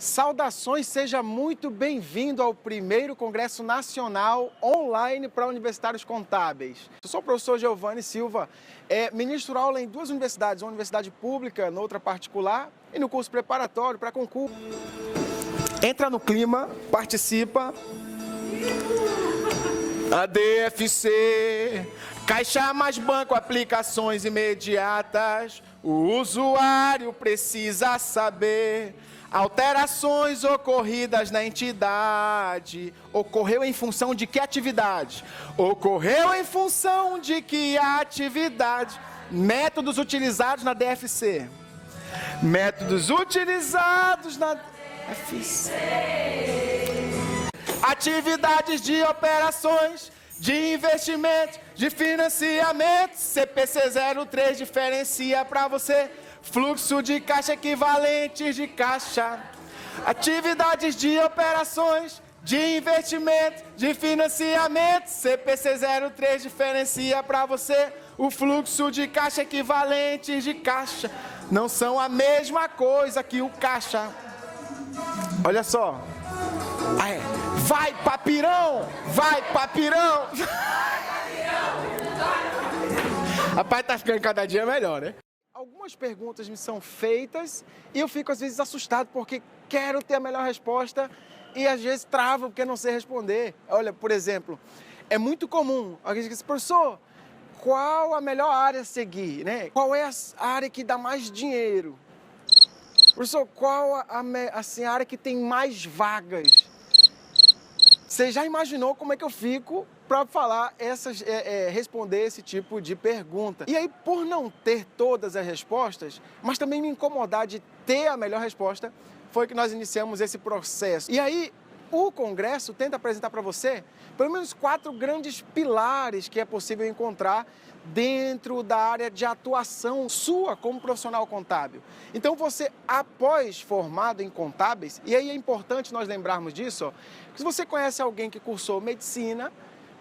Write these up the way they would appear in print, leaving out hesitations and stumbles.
Saudações, seja muito bem-vindo ao primeiro Congresso Nacional Online para Universitários Contábeis. Eu sou o professor Giovanni Silva, ministro aula em duas universidades, uma universidade pública, noutra particular, e no curso preparatório para concurso. Entra no clima, participa. A DFC, Caixa Mais Banco, aplicações imediatas. O usuário precisa saber. Alterações ocorridas na entidade. Ocorreu em função de que atividade? Ocorreu em função de que atividade? Métodos utilizados na DFC. Métodos utilizados na DFC. Atividades de operações, de investimento, de financiamento. CPC 03 diferencia para você. Fluxo de caixa equivalentes de caixa. Atividades de operações, de investimento, de financiamento. CPC 03 diferencia para você. O fluxo de caixa equivalentes de caixa não são a mesma coisa que o caixa. Olha só. Vai, papirão! Vai, papirão! Rapaz, tá ficando cada dia melhor, né? Algumas perguntas me são feitas e eu fico às vezes assustado porque quero ter a melhor resposta e às vezes travo porque não sei responder. Olha, por exemplo, é muito comum alguém dizer assim, professor, qual a melhor área a seguir, né? Qual é a área que dá mais dinheiro? Professor, qual a área que tem mais vagas? Você já imaginou como é que eu fico para falar responder esse tipo de pergunta? E aí, por não ter todas as respostas, mas também me incomodar de ter a melhor resposta, foi que nós iniciamos esse processo. E aí, o Congresso tenta apresentar para você pelo menos 4 grandes pilares que é possível encontrar dentro da área de atuação sua como profissional contábil. Então você, após formado em contábeis, e aí é importante nós lembrarmos disso, ó, que se você conhece alguém que cursou medicina,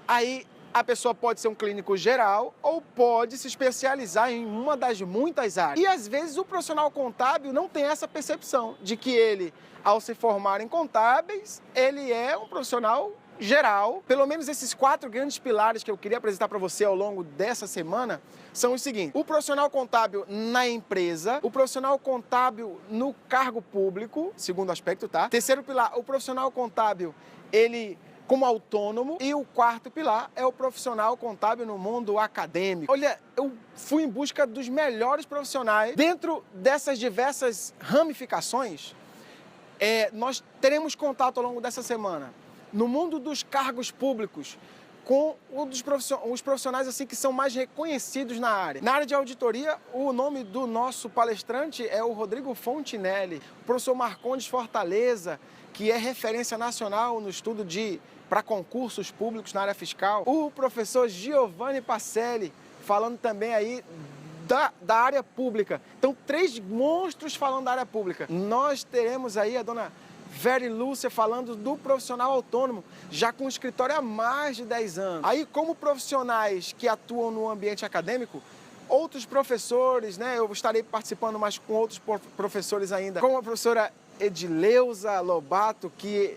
aí a pessoa pode ser um clínico geral ou pode se especializar em uma das muitas áreas. E às vezes o profissional contábil não tem essa percepção de que ele, ao se formar em contábeis, ele é um profissional geral. Pelo menos esses 4 grandes pilares que eu queria apresentar para você ao longo dessa semana são os seguintes: o profissional contábil na empresa, o profissional contábil no cargo público, segundo aspecto, tá? Terceiro pilar, o profissional contábil, ele como autônomo, e o 4º pilar é o profissional contábil no mundo acadêmico. Olha, eu fui em busca dos melhores profissionais. Dentro dessas diversas ramificações, nós teremos contato ao longo dessa semana no mundo dos cargos públicos, com os profissionais assim, que são mais reconhecidos na área. Na área de auditoria, o nome do nosso palestrante é o Rodrigo Fontinelli, o professor Marcondes Fortaleza, que é referência nacional no estudo para concursos públicos na área fiscal. O professor Giovanni Pacelli, falando também aí da área pública. Então, 3 monstros falando da área pública. Nós teremos aí a dona Veri Lúcia falando do profissional autônomo, já com escritório há mais de 10 anos. Aí, como profissionais que atuam no ambiente acadêmico, outros professores, né? Eu estarei participando mais com outros professores ainda, como a professora Edileuza Lobato, que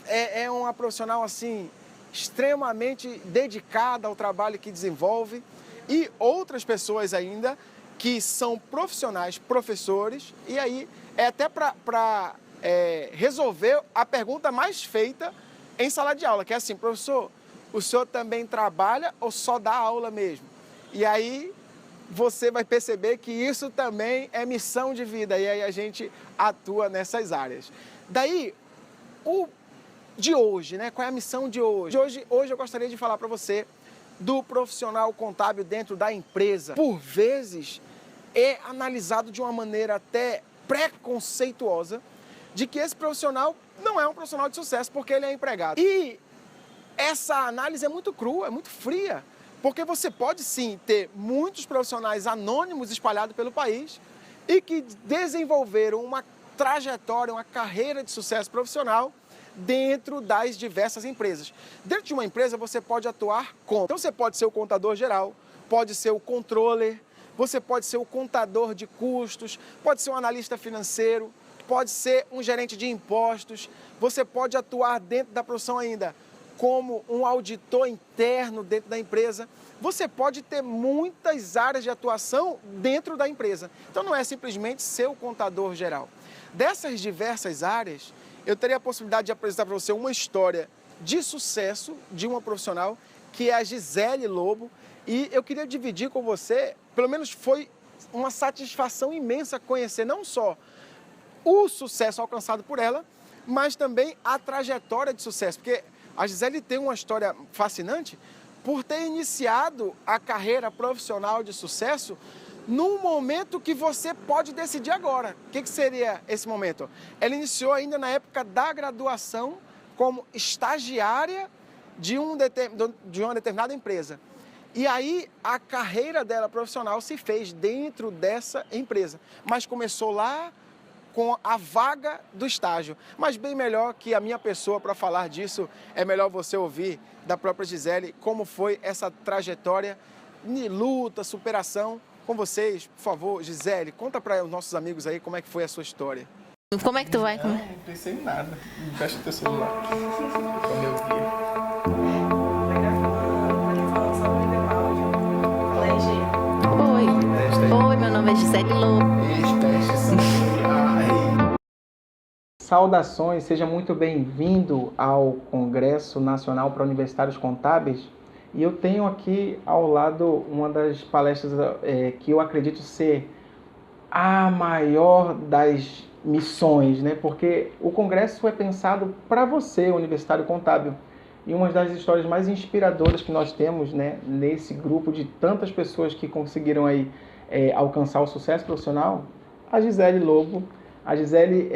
é uma profissional assim extremamente dedicada ao trabalho que desenvolve, e outras pessoas ainda que são profissionais, professores, e aí é até para resolver a pergunta mais feita em sala de aula, que é assim, professor, o senhor também trabalha ou só dá aula mesmo? E aí você vai perceber que isso também é missão de vida, e aí a gente atua nessas áreas. Daí, de hoje, né? Qual é a missão de hoje? Hoje eu gostaria de falar para você do profissional contábil dentro da empresa. Por vezes, é analisado de uma maneira até preconceituosa de que esse profissional não é um profissional de sucesso porque ele é empregado. E essa análise é muito crua, é muito fria, porque você pode sim ter muitos profissionais anônimos espalhados pelo país e que desenvolveram uma trajetória, uma carreira de sucesso profissional dentro das diversas empresas. Dentro de uma empresa você pode atuar como? Então você pode ser o contador geral, pode ser o controller, você pode ser o contador de custos, pode ser um analista financeiro, pode ser um gerente de impostos, você pode atuar dentro da profissão ainda como um auditor interno dentro da empresa. Você pode ter muitas áreas de atuação dentro da empresa. Então não é simplesmente ser o contador geral. Dessas diversas áreas, eu teria a possibilidade de apresentar para você uma história de sucesso de uma profissional que é a Gisele Lobo. E eu queria dividir com você, pelo menos foi uma satisfação imensa conhecer não só o sucesso alcançado por ela, mas também a trajetória de sucesso. Porque a Gisele tem uma história fascinante por ter iniciado a carreira profissional de sucesso num momento que você pode decidir agora. O que seria esse momento? Ela iniciou ainda na época da graduação como estagiária de uma determinada empresa. E aí a carreira dela profissional se fez dentro dessa empresa, mas começou lá com a vaga do estágio. Mas bem melhor que a minha pessoa para falar disso, é melhor você ouvir da própria Gisele como foi essa trajetória de luta, superação. Com vocês, por favor, Gisele, conta para os nossos amigos aí como é que foi a sua história. Como é que tu vai? Não pensei em nada. Fecha teu celular. Quando eu vi. Oi, meu nome é Gisele Lobo. Saudações, seja muito bem-vindo ao Congresso Nacional para Universitários Contábeis. E eu tenho aqui ao lado uma das palestras que eu acredito ser a maior das missões, né? Porque o Congresso é pensado para você, universitário contábil. E uma das histórias mais inspiradoras que nós temos, né, nesse grupo de tantas pessoas que conseguiram aí, alcançar o sucesso profissional, a Gisele Lobo. A Gisele,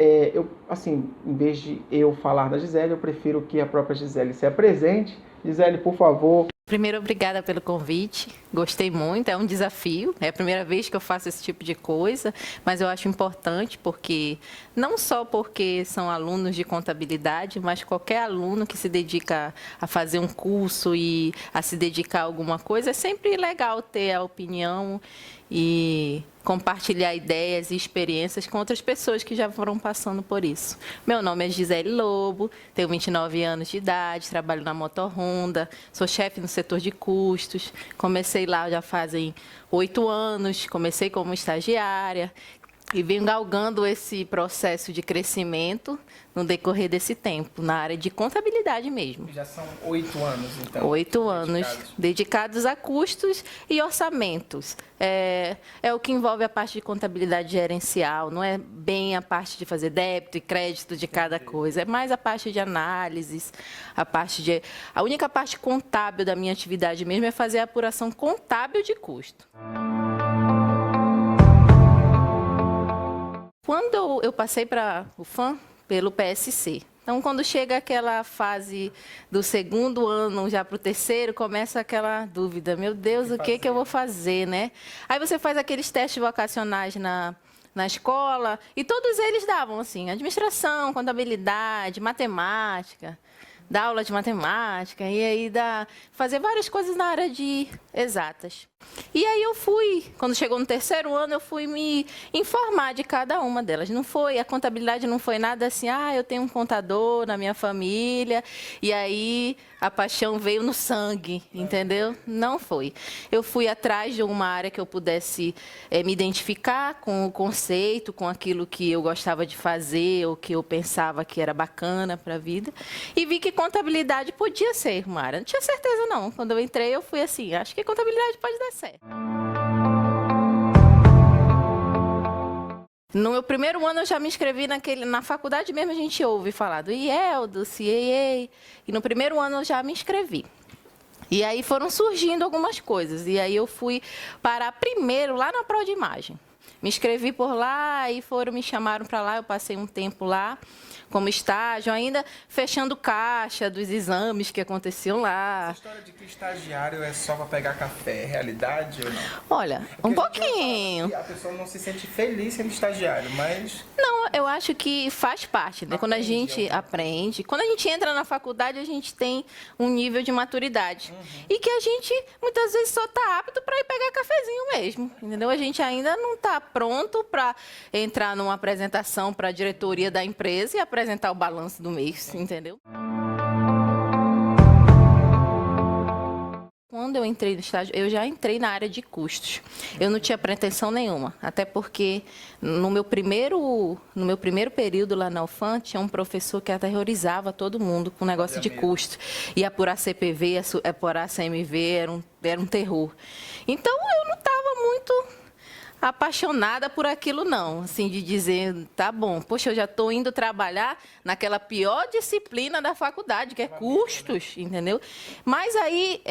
em vez de eu falar da Gisele, eu prefiro que a própria Gisele se apresente. Gisele, por favor. Primeiro, obrigada pelo convite. Gostei muito, é um desafio. É a primeira vez que eu faço esse tipo de coisa, mas eu acho importante porque, não só porque são alunos de contabilidade, mas qualquer aluno que se dedica a fazer um curso e a se dedicar a alguma coisa, é sempre legal ter a opinião e compartilhar ideias e experiências com outras pessoas que já foram passando por isso. Meu nome é Gisele Lobo, tenho 29 anos de idade, trabalho na Motor Honda, sou chefe no setor de custos, comecei lá já fazem 8 anos, comecei como estagiária e venho galgando esse processo de crescimento no decorrer desse tempo, na área de contabilidade mesmo. Já são 8 anos, então. 8 anos dedicados a custos e orçamentos. É o que envolve a parte de contabilidade gerencial, não é bem a parte de fazer débito e crédito de cada coisa, é mais a parte de análises, a única parte contábil da minha atividade mesmo é fazer a apuração contábil de custo. Quando eu passei para o FAM, pelo PSC. Então, quando chega aquela fase do segundo ano, já para o terceiro, começa aquela dúvida. Meu Deus, o que eu vou fazer, né? Aí você faz aqueles testes vocacionais na escola e todos eles davam, assim, administração, contabilidade, matemática, dar aula de matemática e aí fazer várias coisas na área de exatas. E aí quando chegou no terceiro ano, eu fui me informar de cada uma delas. A contabilidade não foi nada assim, eu tenho um contador na minha família, e aí a paixão veio no sangue, entendeu? Não foi. Eu fui atrás de uma área que eu pudesse me identificar com o conceito, com aquilo que eu gostava de fazer, ou que eu pensava que era bacana para a vida, e vi que contabilidade podia ser uma área. Não tinha certeza, não. Quando eu entrei, eu fui assim, acho que contabilidade pode dar certo. No meu primeiro ano, eu já me inscrevi na faculdade mesmo, a gente ouve falar do IEL, do CAA, e no primeiro ano eu já me inscrevi. E aí foram surgindo algumas coisas, e aí eu fui parar primeiro lá na Prodimagem. Me inscrevi por lá e me chamaram para lá, eu passei um tempo lá como estágio, ainda fechando caixa dos exames que aconteciam lá. Essa história de que estagiário é só para pegar café, é realidade ou não? Olha, um pouquinho. A pessoa não se sente feliz sendo estagiário, mas... Não, eu acho que faz parte, né? Quando a gente aprende, quando a gente entra na faculdade, a gente tem um nível de maturidade. E que a gente, muitas vezes, só está apto para ir pegar cafezinho mesmo, entendeu? A gente ainda não está pronto para entrar numa apresentação para a diretoria da empresa e apresentar o balanço do mês, entendeu? Quando eu entrei no estágio, eu já entrei na área de custos. Eu não tinha pretensão nenhuma, até porque no meu primeiro período lá na UFAM, tinha um professor que aterrorizava todo mundo com o negócio de custo. E apurar CPV, apurar CMV, era um terror. Então, eu não estava muito apaixonada por aquilo, não. Assim, de dizer, tá bom, poxa, eu já estou indo trabalhar naquela pior disciplina da faculdade, que é custos, entendeu? Mas aí...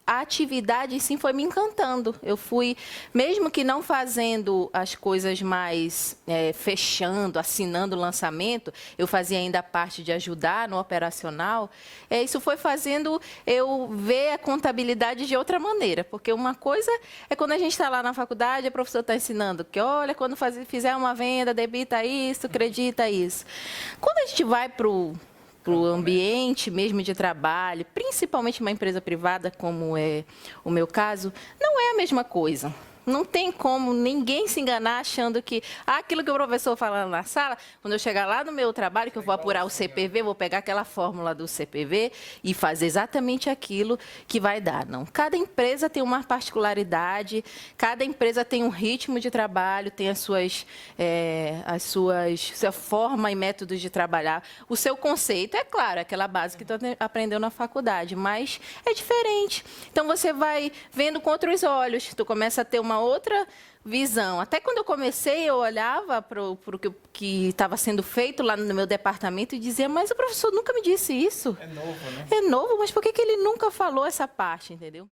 a atividade, sim, foi me encantando. Eu fui, mesmo que não fazendo as coisas mais fechando, assinando o lançamento, eu fazia ainda a parte de ajudar no operacional. Isso foi fazendo eu ver a contabilidade de outra maneira, porque uma coisa é quando a gente está lá na faculdade, o professor está ensinando que, olha, quando fizer uma venda, debita isso, acredita isso. Quando a gente vai para o ambiente mesmo de trabalho, principalmente uma empresa privada, como é o meu caso, não é a mesma coisa. Não tem como ninguém se enganar achando que aquilo que o professor fala na sala, quando eu chegar lá no meu trabalho, que eu vou apurar o CPV, vou pegar aquela fórmula do CPV e fazer exatamente aquilo que vai dar. Não. Cada empresa tem uma particularidade, cada empresa tem um ritmo de trabalho, tem sua forma e métodos de trabalhar. O seu conceito, é claro, é aquela base que tu aprendeu na faculdade, mas é diferente. Então, você vai vendo com outros olhos, tu começa a ter uma outra visão. Até quando eu comecei, eu olhava para o que estava sendo feito lá no meu departamento e dizia, mas o professor nunca me disse isso. É novo, né? É novo, mas por que ele nunca falou essa parte, entendeu?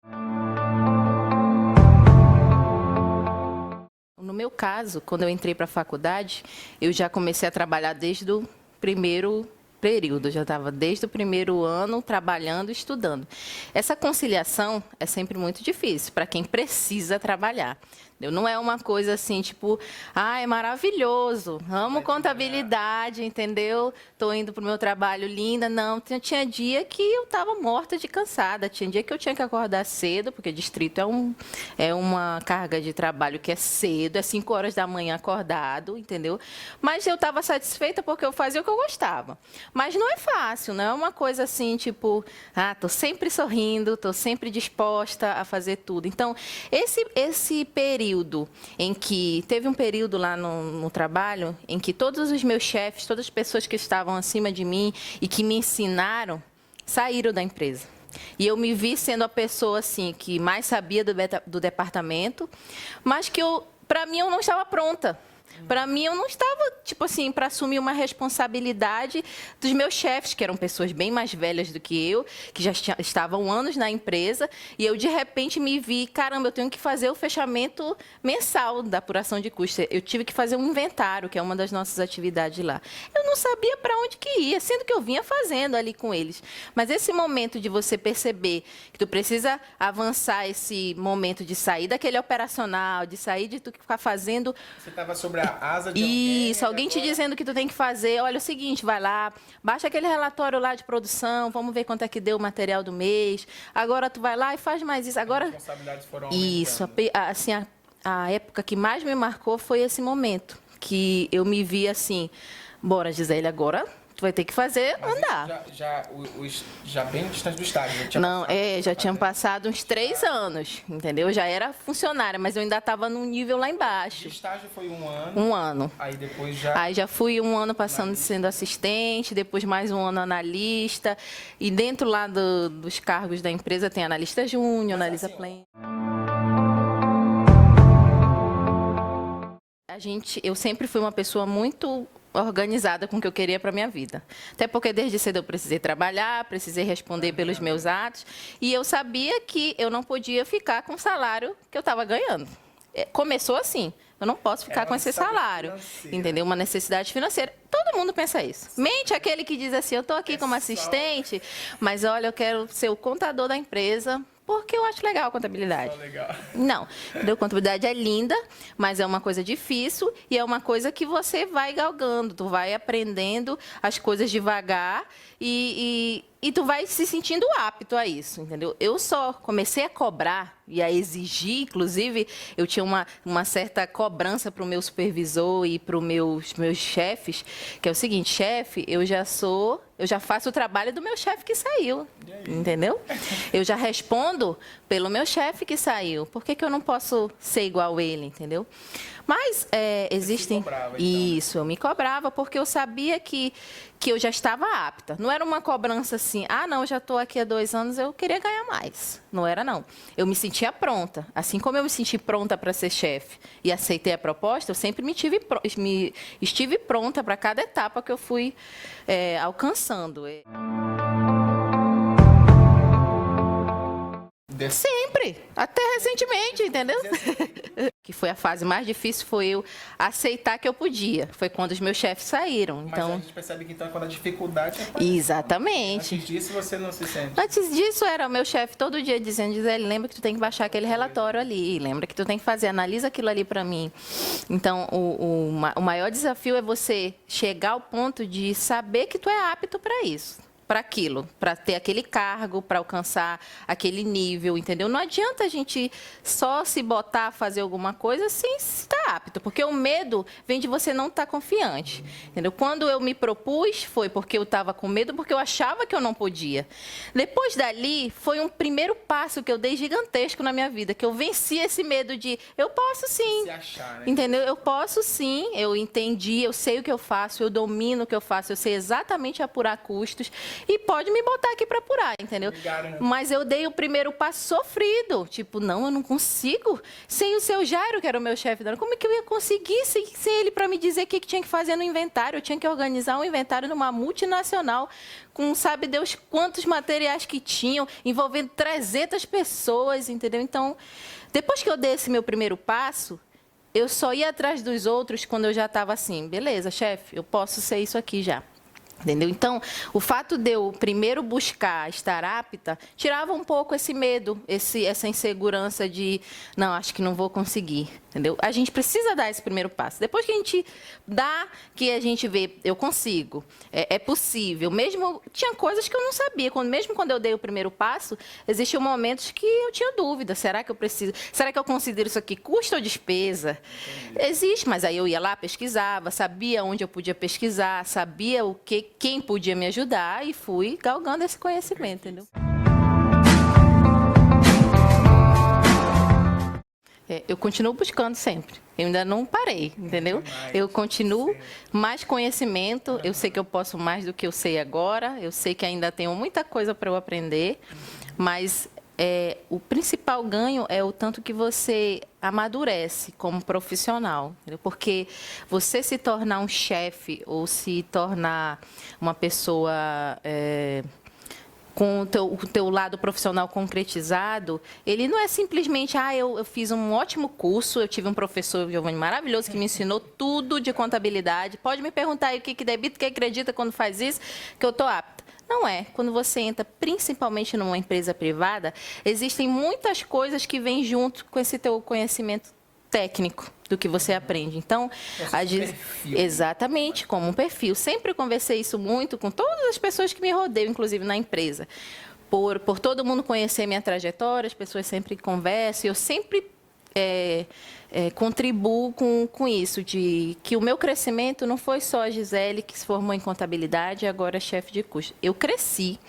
No meu caso, quando eu entrei para a faculdade, eu já comecei a trabalhar desde o primeiro período, eu já estava desde o primeiro ano trabalhando e estudando. Essa conciliação é sempre muito difícil para quem precisa trabalhar. Não é uma coisa assim, tipo, é maravilhoso, amo contabilidade, entendeu? Estou indo para o meu trabalho, linda. Não, tinha dia que eu estava morta de cansada, tinha dia que eu tinha que acordar cedo, porque distrito é uma carga de trabalho que é cedo, é 5 horas da manhã acordado, entendeu? Mas eu estava satisfeita porque eu fazia o que eu gostava. Mas não é fácil, não é uma coisa assim, tipo, estou sempre sorrindo, estou sempre disposta a fazer tudo. Então, esse período em que teve um período lá no trabalho em que todos os meus chefes, todas as pessoas que estavam acima de mim e que me ensinaram, saíram da empresa. E eu me vi sendo a pessoa assim que mais sabia do departamento, mas que para mim eu não estava pronta. Para mim, eu não estava, tipo assim, para assumir uma responsabilidade dos meus chefes, que eram pessoas bem mais velhas do que eu, que já estavam anos na empresa, e eu, de repente, me vi, caramba, eu tenho que fazer o fechamento mensal da apuração de custos. Eu tive que fazer um inventário, que é uma das nossas atividades lá. Eu não sabia para onde que ia, sendo que eu vinha fazendo ali com eles. Mas esse momento de você perceber que tu precisa avançar esse momento de sair daquele operacional, de sair de tu ficar fazendo... Você estava sobre a asa de alguém te dizendo que tu tem que fazer, olha o seguinte, vai lá, baixa aquele relatório lá de produção, vamos ver quanto é que deu o material do mês, agora tu vai lá e faz mais isso. Agora, as responsabilidades foram isso, aumentando. assim, a época que mais me marcou foi esse momento, que eu me vi assim, bora, Gisele, agora... tu vai ter que fazer andar. Já bem distante do estágio. Já tinham passado uns 3 anos, entendeu? Eu já era funcionária, mas eu ainda estava num nível lá embaixo. De estágio foi 1 ano. 1 ano. Aí depois já... Aí já fui 1 ano passando sendo assistente, depois mais 1 ano analista. E dentro lá dos cargos da empresa tem analista júnior, analista assim, pleno. Eu sempre fui uma pessoa muito organizada com o que eu queria para a minha vida. Até porque desde cedo eu precisei trabalhar, precisei responder pelos meus atos, e eu sabia que eu não podia ficar com o salário que eu estava ganhando. Começou assim, eu não posso ficar com esse salário, entendeu? Uma necessidade financeira. Todo mundo pensa isso. Mente aquele que diz assim, eu estou aqui como assistente, mas olha, eu quero ser o contador da empresa, porque eu acho legal a contabilidade. Legal. Não, entendeu? Contabilidade é linda, mas é uma coisa difícil e é uma coisa que você vai galgando, tu vai aprendendo as coisas devagar e e tu vai se sentindo apto a isso, entendeu? Eu só comecei a cobrar e a exigir, inclusive, eu tinha uma certa cobrança para o meu supervisor e para os meus chefes, que é o seguinte: chefe, eu já faço o trabalho do meu chefe que saiu, entendeu? Eu já respondo pelo meu chefe que saiu. Por que eu não posso ser igual a ele, entendeu? Mas existem... se cobrava, então, Isso, eu me cobrava porque eu sabia que eu já estava apta. Não era uma cobrança assim, não, já estou aqui há 2 anos, eu queria ganhar mais. Não era, não. Eu me sentia pronta. Assim como eu me senti pronta para ser chefe e aceitei a proposta, eu sempre estive pronta para cada etapa que eu fui alcançando. Sempre, até recentemente, entendeu? Que foi a fase mais difícil, foi eu aceitar que eu podia. Foi quando os meus chefes saíram. Mas Então, a gente percebe que então quando a dificuldade aparece. exatamente. Antes disso você não se sente. Antes disso, era o meu chefe todo dia dizendo: Gisele, lembra que tu tem que baixar aquele relatório ali, lembra que tu tem que fazer, analisa aquilo ali para mim. Então, o maior desafio é você chegar ao ponto de saber que tu é apto para isso, para aquilo, para ter aquele cargo, para alcançar aquele nível, entendeu? Não adianta a gente só se botar a fazer alguma coisa sem estar apto, porque o medo vem de você não estar confiante, entendeu? Quando eu me propus, foi porque eu estava com medo, porque eu achava que eu não podia. Depois dali, foi um primeiro passo que eu dei gigantesco na minha vida, que eu venci esse medo de, eu posso sim, Se achar, né? entendeu? Eu posso sim, eu entendi, eu sei o que eu faço, eu domino o que eu faço, eu sei exatamente apurar custos, e pode me botar aqui para apurar, entendeu? Mas eu dei o primeiro passo sofrido. Tipo, não, eu não consigo. Sem o seu Jairo, que era o meu chefe, como é que eu ia conseguir sem ele para me dizer o que tinha que fazer no inventário? Eu tinha que organizar um inventário numa multinacional com sabe Deus quantos materiais que tinham, envolvendo 300 pessoas, entendeu? Então, depois que eu dei esse meu primeiro passo, eu só ia atrás dos outros quando eu já estava assim, beleza, chefe, eu posso ser isso aqui já. Entendeu? Então, o fato de eu primeiro buscar estar apta, tirava um pouco esse medo, essa insegurança de, não, acho que não vou conseguir. Entendeu? A gente precisa dar esse primeiro passo. Depois que a gente dá, que a gente vê, eu consigo, é possível. Mesmo, tinha coisas que eu não sabia. Mesmo quando eu dei o primeiro passo, existiam momentos que eu tinha dúvida. Será que eu preciso? Será que eu considero isso aqui custo ou despesa? Entendi. Existe, mas aí eu ia lá, pesquisava, sabia onde eu podia pesquisar, sabia quem podia me ajudar e fui galgando esse conhecimento, entendeu? Eu continuo buscando sempre. Eu ainda não parei, entendeu? Eu continuo mais conhecimento. Eu sei que eu posso mais do que eu sei agora. Eu sei que ainda tenho muita coisa para eu aprender. Mas o principal ganho é o tanto que você amadurece como profissional. Entendeu? Porque você se tornar um chefe ou se tornar uma pessoa... com o teu lado profissional concretizado, ele não é simplesmente, eu fiz um ótimo curso, eu tive um professor, Giovanni, maravilhoso, que me ensinou tudo de contabilidade. Pode me perguntar aí o que debita, o que acredita quando faz isso, que eu estou apta. Não é. Quando você entra, principalmente numa empresa privada, existem muitas coisas que vêm junto com esse teu conhecimento técnico do que você aprende. Então, exatamente, como um perfil. Sempre conversei isso muito com todas as pessoas que me rodeiam, inclusive na empresa. Por todo mundo conhecer minha trajetória, as pessoas sempre conversam, e eu sempre contribuo com isso, de que o meu crescimento não foi só a Gisele, que se formou em contabilidade e agora é chefe de custo. Eu cresci,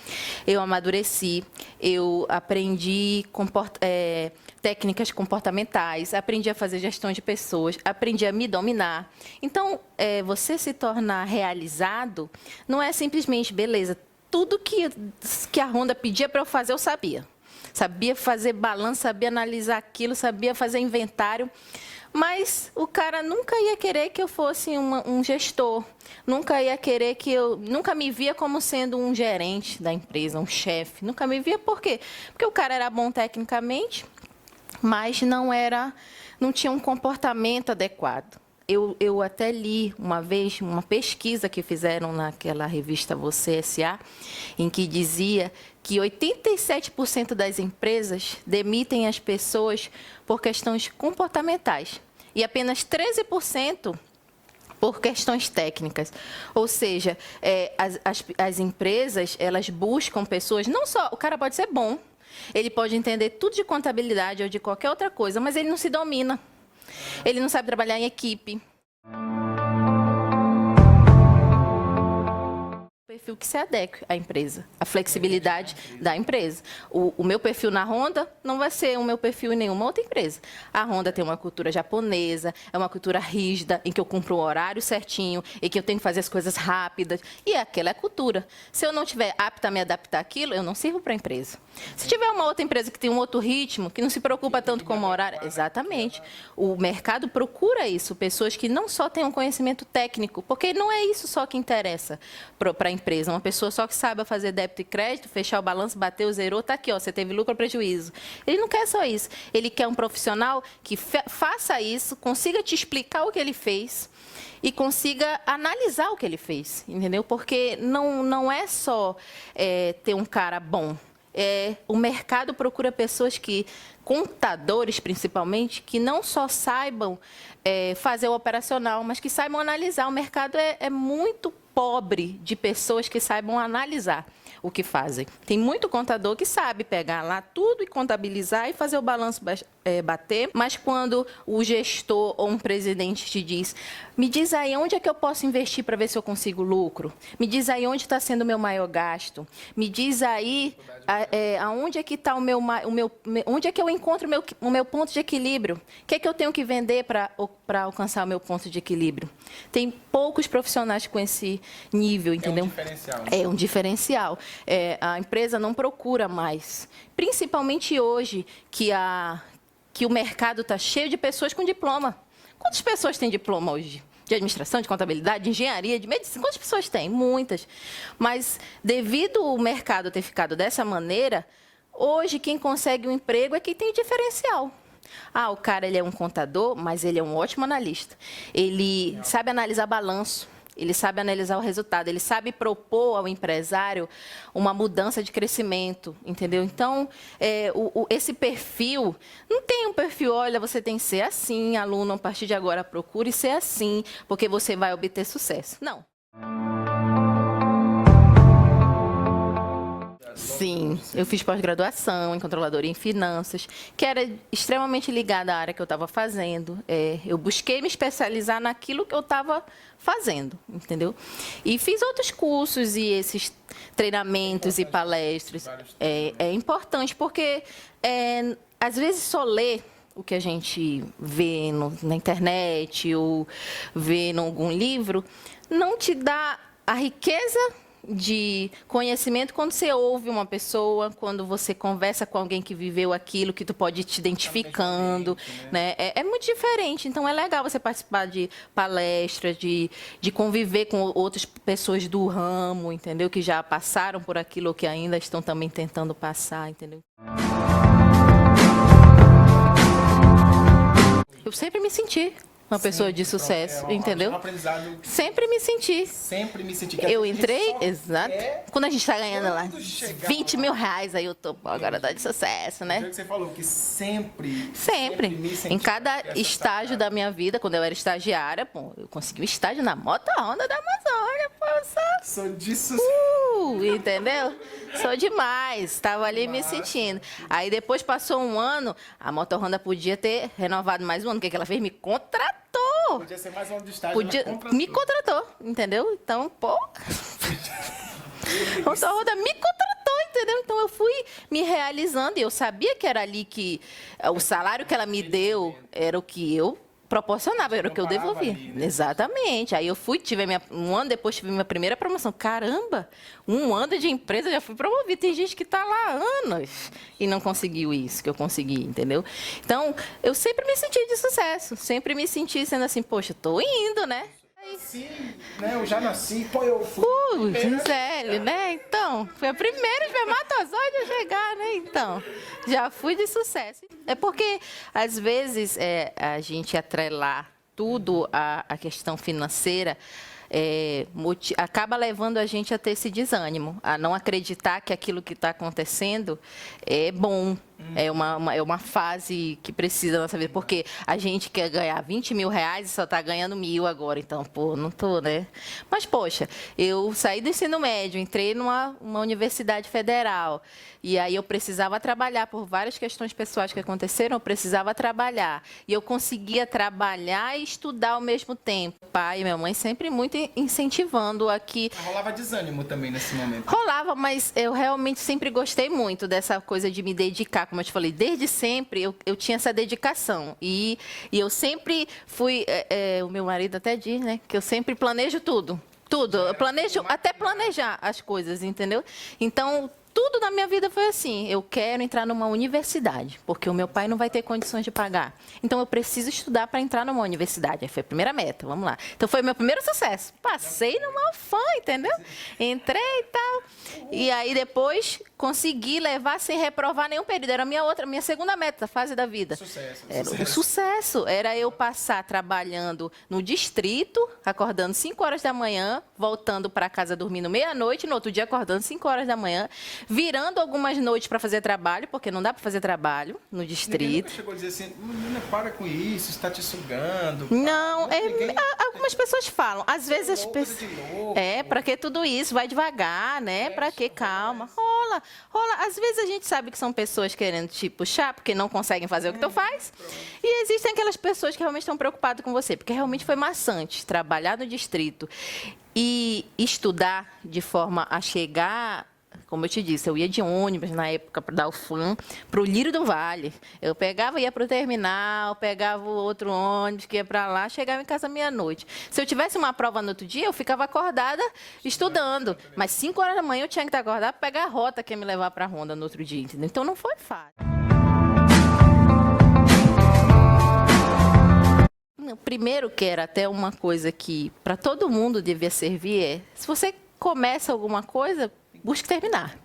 eu amadureci, eu aprendi técnicas comportamentais, aprendi a fazer gestão de pessoas, aprendi a me dominar. Então, você se tornar realizado não é simplesmente, beleza, tudo que a Honda pedia para eu fazer, eu sabia. Sabia fazer balanço, sabia analisar aquilo, sabia fazer inventário. Mas o cara nunca ia querer que eu fosse um gestor. Nunca ia querer nunca me via como sendo um gerente da empresa, um chefe. Nunca me via por quê? Porque o cara era bom tecnicamente, mas não tinha um comportamento adequado. Eu até li uma vez uma pesquisa que fizeram naquela revista Você S.A., em que dizia que 87% das empresas demitem as pessoas por questões comportamentais e apenas 13% por questões técnicas. Ou seja, as empresas, elas buscam pessoas, não só, o cara pode ser bom, ele pode entender tudo de contabilidade ou de qualquer outra coisa, mas ele não se domina, ele não sabe trabalhar em equipe. Perfil que se adeque à empresa, a flexibilidade da empresa. O meu perfil na Honda não vai ser o meu perfil em nenhuma outra empresa. A Honda tem uma cultura japonesa, é uma cultura rígida, em que eu cumpro o horário certinho, em que eu tenho que fazer as coisas rápidas, e aquela é a cultura. Se eu não estiver apta a me adaptar àquilo, eu não sirvo para a empresa. Se tiver uma outra empresa que tem um outro ritmo, que não se preocupa tanto com o horário, exatamente. O mercado procura isso, pessoas que não só tenham conhecimento técnico, porque não é isso só que interessa para a empresa. Uma pessoa só que saiba fazer débito e crédito, fechar o balanço, bateu, zerou, está aqui, ó, você teve lucro ou prejuízo. Ele não quer só isso. Ele quer um profissional que faça isso, consiga te explicar o que ele fez e consiga analisar o que ele fez, entendeu? Porque não é só ter um cara bom. O mercado procura pessoas que, contadores principalmente, que não só saibam fazer o operacional, mas que saibam analisar. O mercado é muito pobre de pessoas que saibam analisar o que fazem. Tem muito contador que sabe pegar lá tudo e contabilizar e fazer o balanço bater, mas quando o gestor ou um presidente te diz, me diz aí onde é que eu posso investir para ver se eu consigo lucro, me diz aí onde está sendo o meu maior gasto, me diz aí aonde é que está onde é que eu encontro o meu ponto de equilíbrio, o que é que eu tenho que vender para alcançar o meu ponto de equilíbrio. Tem poucos profissionais com esse nível, entendeu? É um diferencial. É um diferencial. A empresa não procura mais, principalmente hoje que o mercado está cheio de pessoas com diploma. Quantas pessoas têm diploma hoje? De administração, de contabilidade, de engenharia, de medicina? Quantas pessoas têm? Muitas. Mas, devido ao mercado ter ficado dessa maneira, hoje quem consegue um emprego é quem tem o diferencial. O cara ele é um contador, mas ele é um ótimo analista. Ele sabe analisar balanço. Ele sabe analisar o resultado, ele sabe propor ao empresário uma mudança de crescimento, entendeu? Então, esse perfil, não tem um perfil, olha, você tem que ser assim, aluno, a partir de agora procure ser assim, porque você vai obter sucesso. Não. Sim, eu fiz pós-graduação em controladoria em finanças, que era extremamente ligada à área que eu estava fazendo. Eu busquei me especializar naquilo que eu estava fazendo, entendeu? E fiz outros cursos e esses treinamentos e palestras. É importante porque, às vezes, só ler o que a gente vê na internet ou vê em algum livro não te dá a riqueza de conhecimento quando você ouve uma pessoa, quando você conversa com alguém que viveu aquilo, que tu pode ir te identificando, né? É muito diferente. Então, é legal você participar de palestras, de conviver com outras pessoas do ramo, entendeu? Que já passaram por aquilo ou que ainda estão também tentando passar, entendeu? Eu sempre me senti uma pessoa de sucesso, entendeu? Sempre me senti. Sempre me senti. Eu entrei, exato. Quando a gente está ganhando lá 20 mil reais, aí eu tô, agora dá de sucesso, né? Que você falou que sempre me senti em cada estágio da minha vida, quando eu era estagiária, eu consegui um estágio na Moto Honda da Amazônia, Sou disso. Entendeu? Sou demais. Estava ali me sentindo. Aí depois passou um ano, a Moto Honda podia ter renovado mais um ano. O que ela fez? Me contratou. Podia ser mais um ano de estágio. Me contratou, entendeu? Então, a Moto Honda me contratou, entendeu? Então eu fui me realizando e eu sabia que era ali que o salário que ela me deu era o que eu proporcionava, era o que eu devolvia. Ali, né? Exatamente. Aí eu fui, um ano depois tive minha primeira promoção. Caramba, um ano de empresa já fui promovida. Tem gente que está lá há anos e não conseguiu isso que eu consegui, entendeu? Então, eu sempre me senti de sucesso. Sempre me senti sendo assim, poxa, estou indo, né? Sim, né? Eu já nasci, eu fui. Sério, né? Então, fui a primeira espermatozoide a chegar, né? Então, já fui de sucesso. É porque, às vezes, a gente atrelar tudo à questão financeira acaba levando a gente a ter esse desânimo, a não acreditar que aquilo que está acontecendo é bom, É uma fase que precisa da nossa vida, porque a gente quer ganhar 20 mil reais e só está ganhando 1.000 agora, então, pô, não tô, né? Mas, poxa, eu saí do ensino médio, entrei numa universidade federal, e aí eu precisava trabalhar por várias questões pessoais que aconteceram, eu precisava trabalhar, e eu conseguia trabalhar e estudar ao mesmo tempo. Pai e minha mãe sempre muito incentivando aqui. Rolava desânimo também nesse momento. Rolava, mas eu realmente sempre gostei muito dessa coisa de me dedicar, como eu te falei, desde sempre eu tinha essa dedicação. E eu sempre fui, o meu marido até diz, né, que eu sempre planejo tudo. Tudo. Eu planejo, até planejar as coisas, entendeu? Então, tudo na minha vida foi assim. Eu quero entrar numa universidade, porque o meu pai não vai ter condições de pagar. Então, eu preciso estudar para entrar numa universidade. Aí foi a primeira meta, vamos lá. Então, foi o meu primeiro sucesso. Passei numa UFAM, entendeu? Entrei e tal. E aí, depois, consegui levar sem reprovar nenhum período. Era a minha segunda meta, fase da vida. Sucesso. Era o sucesso. Era eu passar trabalhando no distrito, acordando 5 horas da manhã, voltando para casa dormindo meia-noite, no outro dia acordando 5 horas da manhã, virando algumas noites para fazer trabalho, porque não dá para fazer trabalho no distrito. Ninguém nunca chegou a dizer assim, menina, para com isso, está te sugando. Não, Ninguém... algumas pessoas falam. Às vezes as pessoas... para que tudo isso? Vai devagar, né? Para que? Calma. Rola. Às vezes a gente sabe que são pessoas querendo te puxar, porque não conseguem fazer o que tu faz. E existem aquelas pessoas que realmente estão preocupadas com você, porque realmente foi maçante trabalhar no distrito e estudar de forma a chegar... Como eu te disse, eu ia de ônibus na época para dar o FAM, para o Lírio do Vale. Eu pegava, ia para o terminal, pegava o outro ônibus que ia para lá, chegava em casa meia-noite. Se eu tivesse uma prova no outro dia, eu ficava acordada estudando. Mas 5 horas da manhã eu tinha que estar acordada para pegar a rota que ia me levar para a Ronda no outro dia. Entendeu? Então não foi fácil. Primeiro, que era até uma coisa que para todo mundo devia servir, se você começa alguma coisa, busque terminar.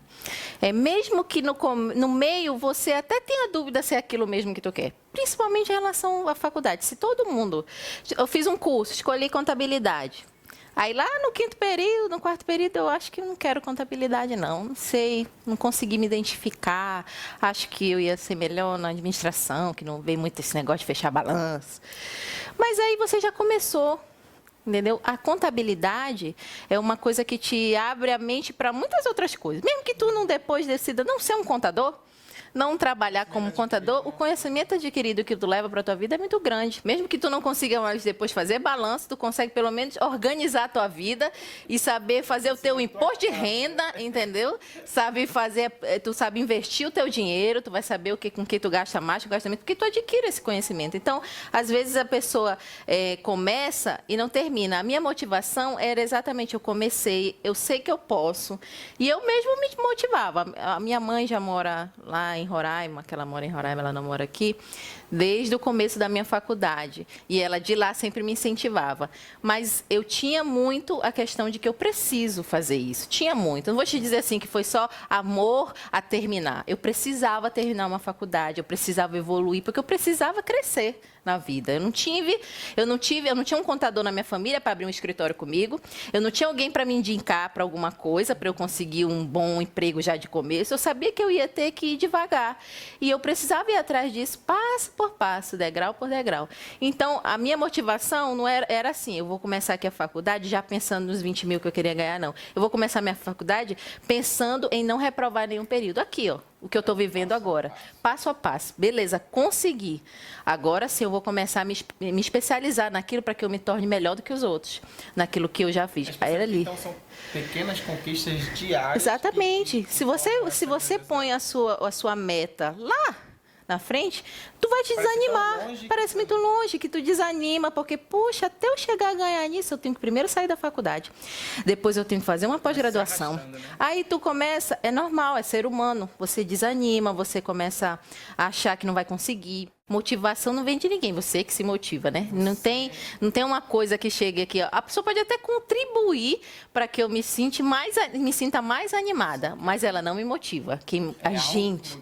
Mesmo que no meio você até tenha dúvida se é aquilo mesmo que tu quer. Principalmente em relação à faculdade. Se todo mundo... Eu fiz um curso, escolhi contabilidade. Aí lá no 5º período, no 4º período, eu acho que eu não quero contabilidade, não. Não sei, não consegui me identificar. Acho que eu ia ser melhor na administração, que não veio muito esse negócio de fechar balanço. Mas aí você já começou... Entendeu? A contabilidade é uma coisa que te abre a mente para muitas outras coisas. Mesmo que tu não depois decida não ser um contador, não trabalhar como contador, o conhecimento adquirido que tu leva para a tua vida é muito grande. Mesmo que tu não consiga mais depois fazer balanço, tu consegue pelo menos organizar a tua vida e saber fazer o teu imposto de renda, entendeu? Tu sabe investir o teu dinheiro, tu vai saber com que tu gasta mais, tu gasta menos, porque tu adquire esse conhecimento. Então, às vezes a pessoa começa e não termina. A minha motivação era exatamente, eu comecei, eu sei que eu posso, e eu mesmo me motivava. A minha mãe já mora lá em Roraima, que ela mora em Roraima, ela não mora aqui, desde o começo da minha faculdade. E ela de lá sempre me incentivava. Mas eu tinha muito a questão de que eu preciso fazer isso. Tinha muito. Não vou te dizer assim que foi só amor a terminar. Eu precisava terminar uma faculdade, eu precisava evoluir, porque eu precisava crescer na vida. Eu não tinha um contador na minha família para abrir um escritório comigo. Eu não tinha alguém para me indicar para alguma coisa, para eu conseguir um bom emprego já de começo. Eu sabia que eu ia ter que ir devagar. E eu precisava ir atrás disso, passo por passo, degrau por degrau. Então, a minha motivação não era assim, eu vou começar aqui a faculdade já pensando nos 20 mil que eu queria ganhar, não. Eu vou começar a minha faculdade pensando em não reprovar nenhum período. Aqui, ó. O que eu estou vivendo agora, passo a passo. Beleza, consegui. Agora sim, eu vou começar a me especializar naquilo para que eu me torne melhor do que os outros, naquilo que eu já fiz. Era ali. Então, são pequenas conquistas diárias. Exatamente. Se você põe a sua meta lá na frente, tu vai te desanimar. Parece muito longe, que tu desanima, porque, puxa, até eu chegar a ganhar nisso, eu tenho que primeiro sair da faculdade. Depois eu tenho que fazer uma pós-graduação. Né? Aí tu começa, é normal, é ser humano. Você desanima, você começa a achar que não vai conseguir. Motivação não vem de ninguém, você que se motiva, né? Não tem uma coisa que chegue aqui. Ó. A pessoa pode até contribuir para que eu me sinta mais animada, mas ela não me motiva.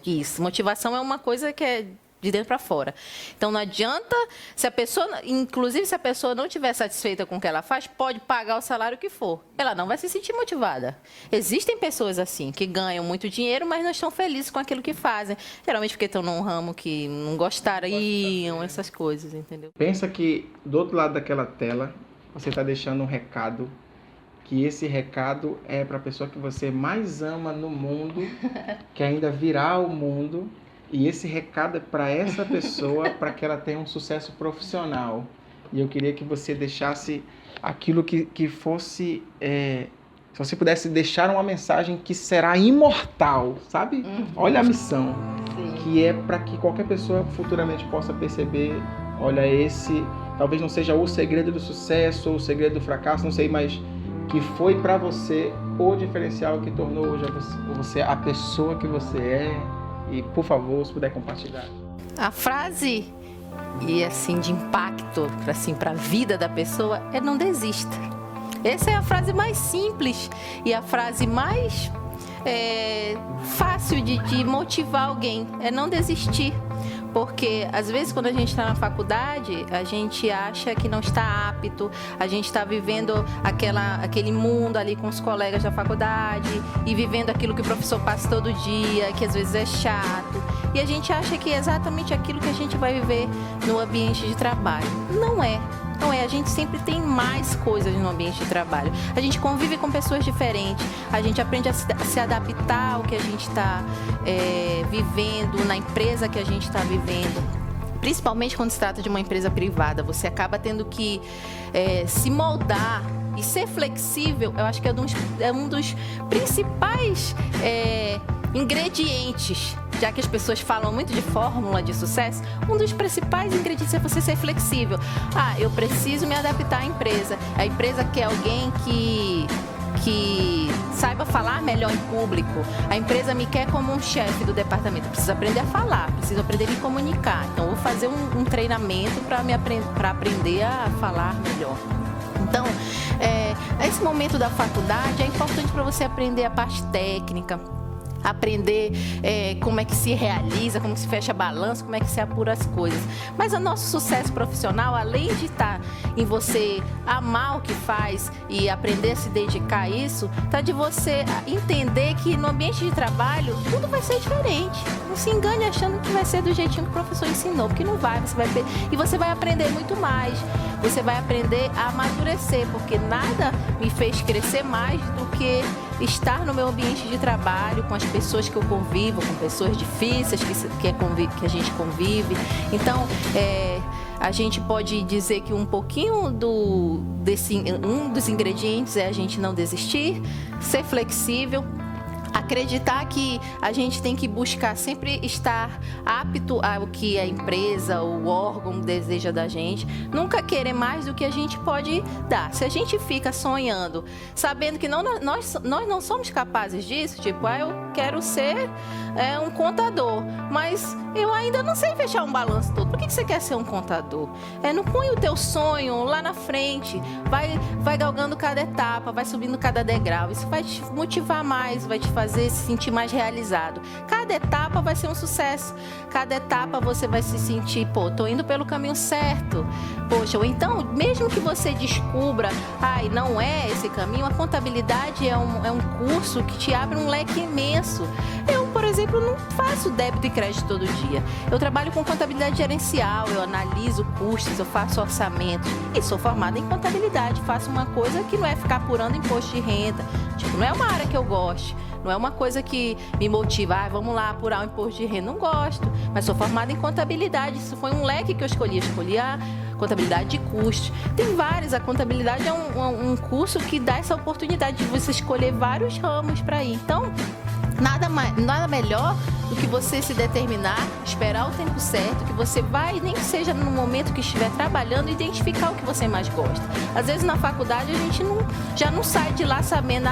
Isso, motivação é uma coisa que é de dentro para fora. Então, não adianta, inclusive se a pessoa não estiver satisfeita com o que ela faz, pode pagar o salário que for. Ela não vai se sentir motivada. Existem pessoas assim, que ganham muito dinheiro, mas não estão felizes com aquilo que fazem. Geralmente porque estão num ramo que não gostariam, essas coisas, entendeu? Pensa que do outro lado daquela tela, você está deixando um recado, que esse recado é para a pessoa que você mais ama no mundo, que ainda virá o mundo, e esse recado é para essa pessoa, para que ela tenha um sucesso profissional. E eu queria que você deixasse aquilo que fosse... se você pudesse deixar uma mensagem que será imortal, sabe? Olha a missão. Sim. Que é para que qualquer pessoa futuramente possa perceber, olha, esse talvez não seja o segredo do sucesso ou o segredo do fracasso, não sei, mas que foi para você o diferencial que tornou hoje você a pessoa que você é. E, por favor, se puder compartilhar. A frase, e assim, de impacto assim, para a vida da pessoa, é não desista. Essa é a frase mais simples e a frase mais fácil de motivar alguém, é não desistir. Porque, às vezes, quando a gente está na faculdade, a gente acha que não está apto, a gente está vivendo aquele mundo ali com os colegas da faculdade e vivendo aquilo que o professor passa todo dia, que às vezes é chato. E a gente acha que é exatamente aquilo que a gente vai viver no ambiente de trabalho. Não é. Não é, a gente sempre tem mais coisas no ambiente de trabalho. A gente convive com pessoas diferentes, a gente aprende a se adaptar ao que a gente está vivendo, na empresa que a gente está vivendo. Principalmente quando se trata de uma empresa privada, você acaba tendo que se moldar e ser flexível. Eu acho que é um dos principais ingredientes, já que as pessoas falam muito de fórmula de sucesso, um dos principais ingredientes é você ser flexível. Eu preciso me adaptar à empresa. A empresa quer alguém que saiba falar melhor em público. A empresa me quer como um chefe do departamento. Eu preciso aprender a falar, preciso aprender a me comunicar. Então, eu vou fazer um treinamento para aprender a falar melhor. Então, esse momento da faculdade é importante para você aprender a parte técnica, aprender como é que se realiza, como se fecha balanço, como é que se apura as coisas. Mas o nosso sucesso profissional, além de estar em você amar o que faz e aprender a se dedicar a isso, está de você entender que no ambiente de trabalho tudo vai ser diferente. Não se engane achando que vai ser do jeitinho que o professor ensinou, porque não vai. E você vai aprender muito mais. Você vai aprender a amadurecer, porque nada me fez crescer mais do que estar no meu ambiente de trabalho, com as pessoas que eu convivo, com pessoas difíceis que a gente convive. Então, a gente pode dizer que um pouquinho um dos ingredientes é a gente não desistir, ser flexível, acreditar que a gente tem que buscar sempre estar apto ao que a empresa, o órgão deseja da gente, nunca querer mais do que a gente pode dar. Se a gente fica sonhando, sabendo que nós não somos capazes disso, tipo, eu quero ser um contador, mas eu ainda não sei fechar um balanço todo. Por que você quer ser um contador? Não põe o teu sonho lá na frente, vai galgando cada etapa, vai subindo cada degrau. Isso vai te motivar mais, vai te fazer se sentir mais realizado. Cada etapa vai ser um sucesso. Cada etapa você vai se sentir, tô indo pelo caminho certo. Poxa, ou então, mesmo que você descubra, não é esse caminho, a contabilidade é um curso que te abre um leque imenso. Eu, por exemplo, não faço débito e crédito todo dia. Eu trabalho com contabilidade gerencial, eu analiso custos, eu faço orçamentos e sou formada em contabilidade. Faço uma coisa que não é ficar apurando imposto de renda. Tipo, não é uma área que eu goste. Não é uma coisa que me motiva, vamos lá apurar o imposto de renda. Não gosto, mas sou formada em contabilidade. Isso foi um leque que eu escolhi. Escolhi a contabilidade de custos. Tem vários. A contabilidade é um curso que dá essa oportunidade de você escolher vários ramos para ir. Então, nada melhor do que você se determinar, esperar o tempo certo, que você vai, nem que seja no momento que estiver trabalhando, identificar o que você mais gosta. Às vezes na faculdade a gente já não sai de lá sabendo,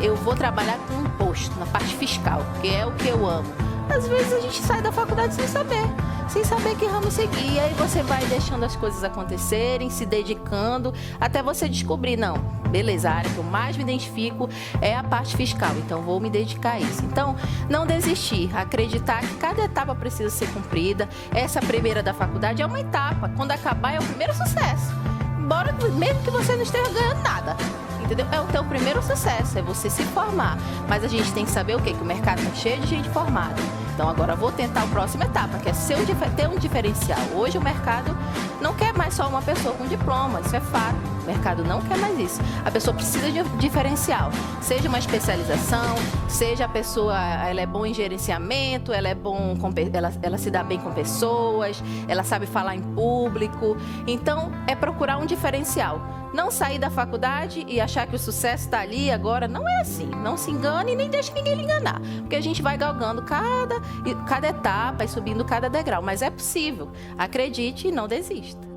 eu vou trabalhar com imposto, na parte fiscal, que é o que eu amo. Às vezes a gente sai da faculdade sem saber que ramo seguir. E aí você vai deixando as coisas acontecerem, se dedicando, até você descobrir, não, beleza, a área que eu mais me identifico é a parte fiscal, então vou me dedicar a isso. Então, não desistir, acreditar que cada etapa precisa ser cumprida. Essa primeira da faculdade é uma etapa, quando acabar é o primeiro sucesso. Embora, mesmo que você não esteja ganhando nada, entendeu? É o teu primeiro sucesso, é você se formar. Mas a gente tem que saber o quê? Que o mercado está cheio de gente formada. Então agora eu vou tentar a próxima etapa, que é ter um diferencial. Hoje o mercado não quer mais só uma pessoa com diploma, isso é fato. O mercado não quer mais isso. A pessoa precisa de um diferencial. Seja uma especialização, seja a pessoa, ela é boa em gerenciamento, ela é bom, ela se dá bem com pessoas, ela sabe falar em público. Então é procurar um diferencial. Não sair da faculdade e achar que o sucesso está ali agora, não é assim. Não se engane e nem deixe ninguém lhe enganar. Porque a gente vai galgando cada etapa e subindo cada degrau. Mas é possível. Acredite e não desista.